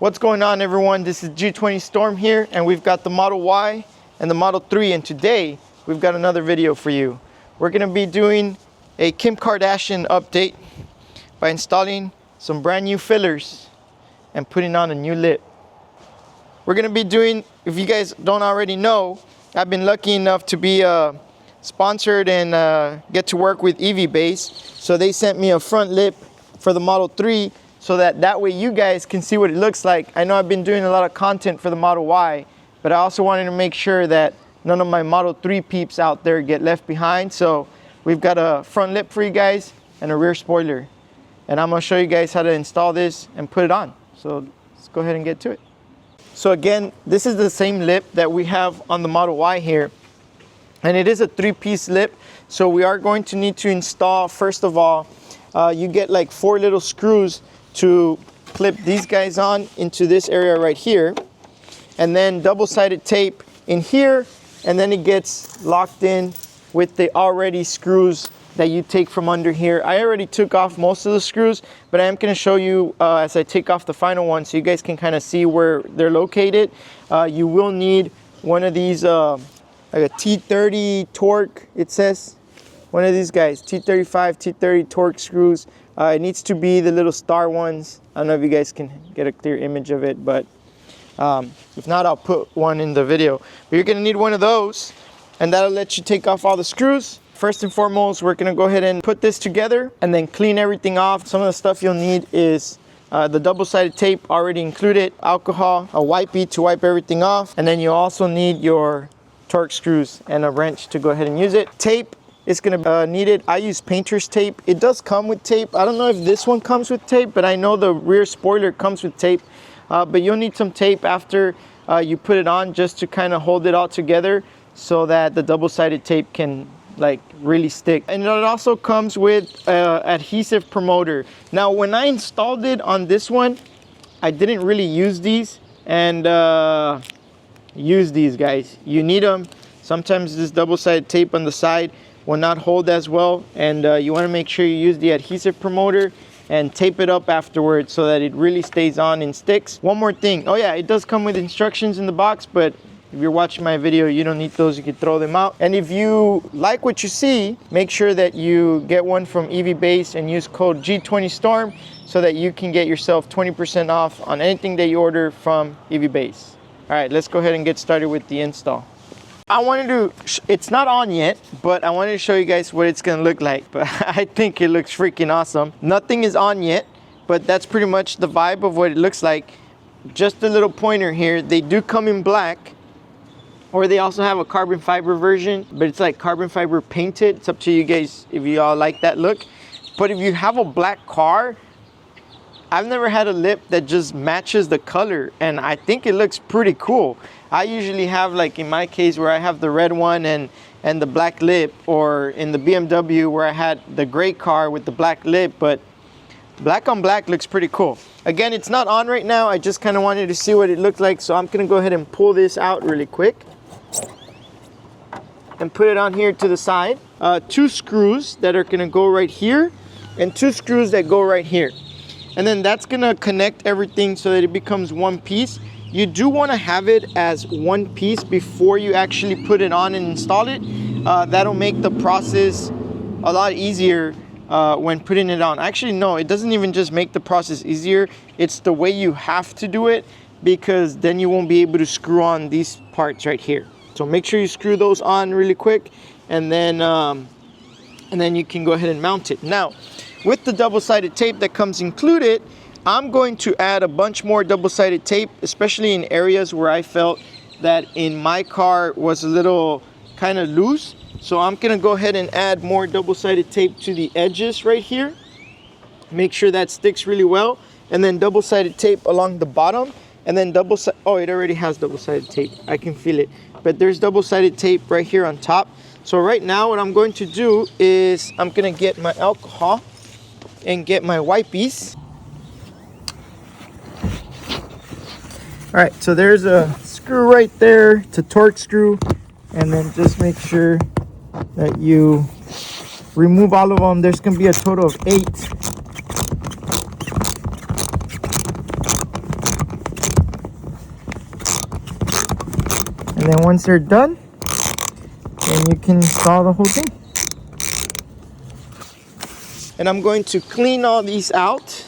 What's going on, everyone? This is G20 Storm here, and we've got the Model Y and the Model 3, and today we've got another video for you. We're going to be doing a Kim Kardashian update by installing some brand new fillers and putting on a new lip. We're going to be doing, if you guys don't already know, I've been lucky enough to be sponsored and get to work with EVBASE. So they sent me a front lip for the Model 3 so that way you guys can see what it looks like. I know I've been doing a lot of content for the Model Y, but I also wanted to make sure that none of my Model 3 peeps out there get left behind. So we've got a front lip for you guys and a rear spoiler. And I'm gonna show you guys how to install this and put it on. So let's go ahead and get to it. So again, this is the same lip that we have on the Model Y here. And it is a 3-piece lip. So we are going to need to install, first of all, you get like 4 little screws to clip these guys on into this area right here, and then double-sided tape in here, and then it gets locked in with the already screws that you take from under here. I already took off most of the screws, but I am going to show you as I take off the final one so you guys can kind of see where they're located. You will need one of these like a T30 torque, it says. One of these guys, T35, T30 torque screws. It needs to be the little star ones. I don't know if you guys can get a clear image of it, but if not, I'll put one in the video. But you're gonna need one of those, and that'll let you take off all the screws. First and foremost, we're gonna go ahead and put this together and then clean everything off. Some of the stuff you'll need is the double-sided tape already included, alcohol, a wipey to wipe everything off, and then you also need your torque screws and a wrench to go ahead and use it. Tape. It's gonna need it. I use painter's tape. It does come with tape. I don't know if this one comes with tape, but I know the rear spoiler comes with tape. But you'll need some tape after you put it on, just to kind of hold it all together so that the double-sided tape can like really stick. And it also comes with adhesive promoter. Now, when I installed it on this one, I didn't really use these, and use these guys. You need them. Sometimes this double-sided tape on the side will not hold as well, and you want to make sure you use the adhesive promoter and tape it up afterwards so that it really stays on and sticks. One more thing, oh yeah, it does come with instructions in the box, but if you're watching my video, you don't need those, you can throw them out. And if you like what you see, make sure that you get one from EVBASE and use code G20Storm so that you can get yourself 20% off on anything that you order from EVBASE. All right, let's go ahead and get started with the install. I wanted to, it's not on yet, but I wanted to show you guys what it's gonna look like. But I think it looks freaking awesome. Nothing is on yet, but that's pretty much the vibe of what it looks like. Just a little pointer here. They do come in black, or they also have a carbon fiber version, but it's like carbon fiber painted. It's up to you guys if you all like that look. But if you have a black car, I've never had a lip that just matches the color, and I think it looks pretty cool. I usually have, like in my case, where I have the red one and the black lip, or in the BMW where I had the gray car with the black lip, but black on black looks pretty cool. Again, it's not on right now. I just kind of wanted to see what it looked like, so I'm gonna go ahead and pull this out really quick and put it on here to the side. 2 screws that are gonna go right here, and 2 screws that go right here. And then that's gonna connect everything so that it becomes one piece. You do wanna have it as one piece before you actually put it on and install it. That'll make the process a lot easier when putting it on. Actually, no, it doesn't even just make the process easier. It's the way you have to do it, because then you won't be able to screw on these parts right here. So make sure you screw those on really quick, and then you can go ahead and mount it. Now, with the double-sided tape that comes included, I'm going to add a bunch more double-sided tape, especially in areas where I felt that in my car was a little kind of loose. So I'm gonna go ahead and add more double-sided tape to the edges right here. Make sure that sticks really well. And then double-sided tape along the bottom. And then oh, it already has double-sided tape. I can feel it. But there's double-sided tape right here on top. So right now what I'm going to do is I'm gonna get my alcohol and get my wipies. All right, so there's a screw right there. It's a torque screw. And then just make sure that you remove all of them. There's gonna be a total of 8. And then once they're done, then you can install the whole thing. And I'm going to clean all these out.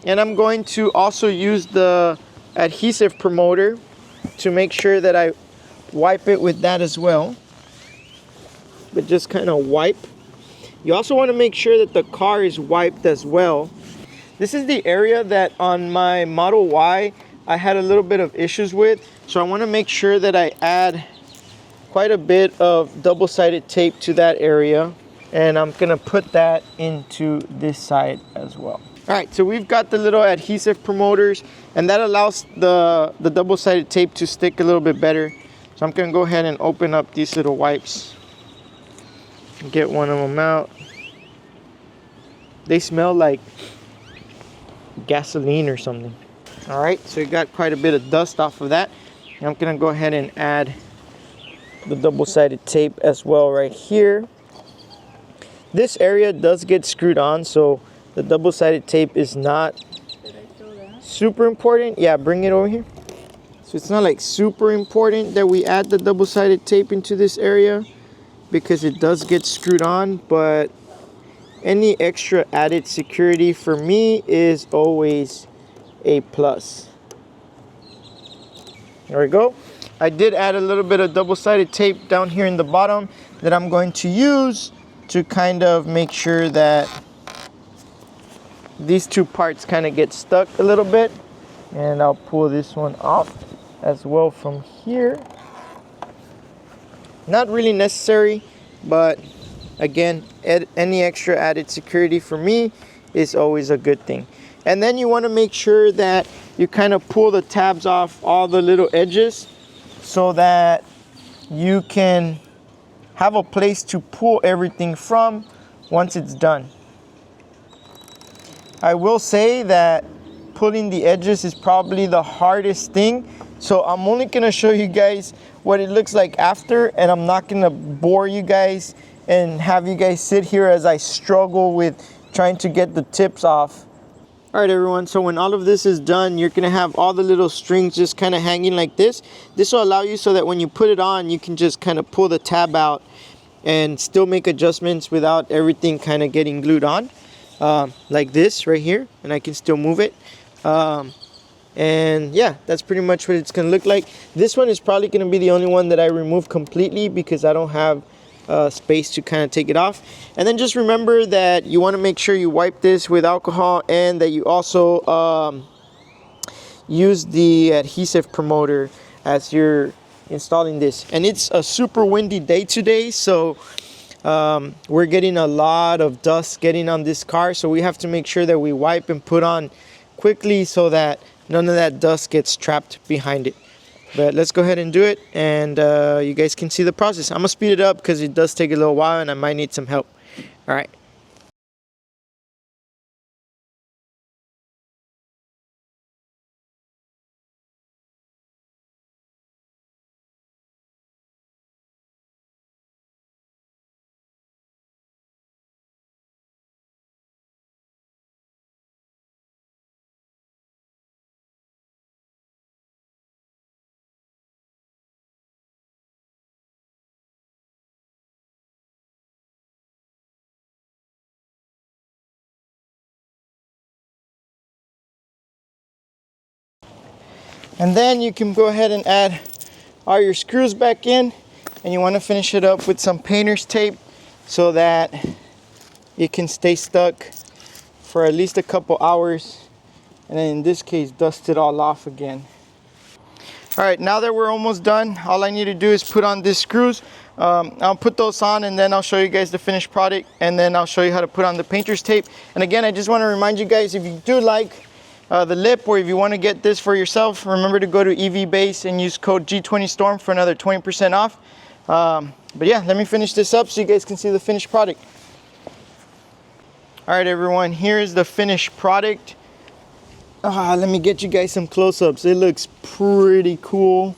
And I'm going to also use the adhesive promoter to make sure that I wipe it with that as well. But just kind of wipe. You also want to make sure that the car is wiped as well. This is the area that on my Model Y I had a little bit of issues with. So I want to make sure that I add quite a bit of double-sided tape to that area. And I'm going to put that into this side as well. All right, so we've got the little adhesive promoters, and that allows the double-sided tape to stick a little bit better. So I'm gonna go ahead and open up these little wipes. Get one of them out. They smell like gasoline or something. All right, so we got quite a bit of dust off of that. And I'm gonna go ahead and add the double-sided tape as well right here. This area does get screwed on, so the double-sided tape is not super important. Yeah, bring it over here. So it's not like super important that we add the double-sided tape into this area because it does get screwed on, but any extra added security for me is always a plus. There we go. I did add a little bit of double-sided tape down here in the bottom that I'm going to use to kind of make sure that these two parts kind of get stuck a little bit. And I'll pull this one off as well from here. Not really necessary, but again, any extra added security for me is always a good thing. And then you want to make sure that you kind of pull the tabs off all the little edges so that you can have a place to pull everything from once it's done. I will say that pulling the edges is probably the hardest thing. So I'm only gonna show you guys what it looks like after, and I'm not gonna bore you guys and have you guys sit here as I struggle with trying to get the tips off. All right, everyone, so when all of this is done, you're gonna have all the little strings just kind of hanging like this. This will allow you so that when you put it on, you can just kind of pull the tab out and still make adjustments without everything kind of getting glued on. Like this right here, and I can still move it. And yeah, that's pretty much what it's gonna look like. This one is probably gonna be the only one that I remove completely because I don't have space to kind of take it off. And then just remember that you want to make sure you wipe this with alcohol, and that you also use the adhesive promoter as you're installing this. And it's a super windy day today, so we're getting a lot of dust getting on this car, so we have to make sure that we wipe and put on quickly so that none of that dust gets trapped behind it. But let's go ahead and do it, and you guys can see the process. I'm gonna speed it up because it does take a little while and I might need some help. All right. And then you can go ahead and add all your screws back in, and you want to finish it up with some painter's tape so that it can stay stuck for at least a couple hours, and then in this case dust it all off again. All right, now that we're almost done, all I need to do is put on these screws. I'll put those on, and then I'll show you guys the finished product, and then I'll show you how to put on the painter's tape. And again, I just want to remind you guys, if you do like the lip, or if you want to get this for yourself, remember to go to EVBASE and use code G20Storm for another 20% off. But yeah, let me finish this up so you guys can see the finished product. All right, everyone, here is the finished product. Let me get you guys some close-ups. It looks pretty cool.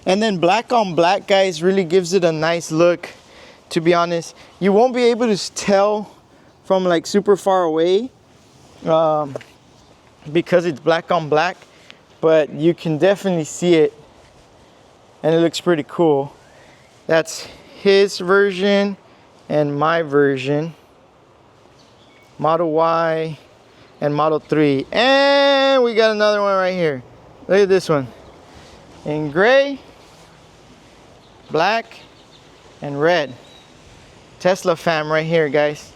And then black on black, guys, really gives it a nice look, to be honest. You won't be able to tell from like super far away because it's black on black, but you can definitely see it, and it looks pretty cool. That's his version and my version. Model Y and Model 3. And we got another one right here. Look at this one. In gray, black, and red. Tesla fam right here, guys.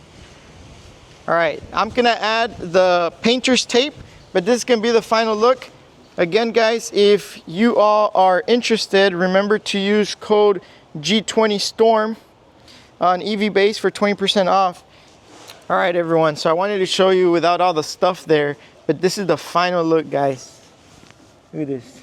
All right, I'm gonna add the painter's tape, but this is gonna be the final look. Again, guys, if you all are interested, remember to use code G20STORM on EVBASE for 20% off. All right, everyone, so I wanted to show you without all the stuff there, but this is the final look, guys. Look at this.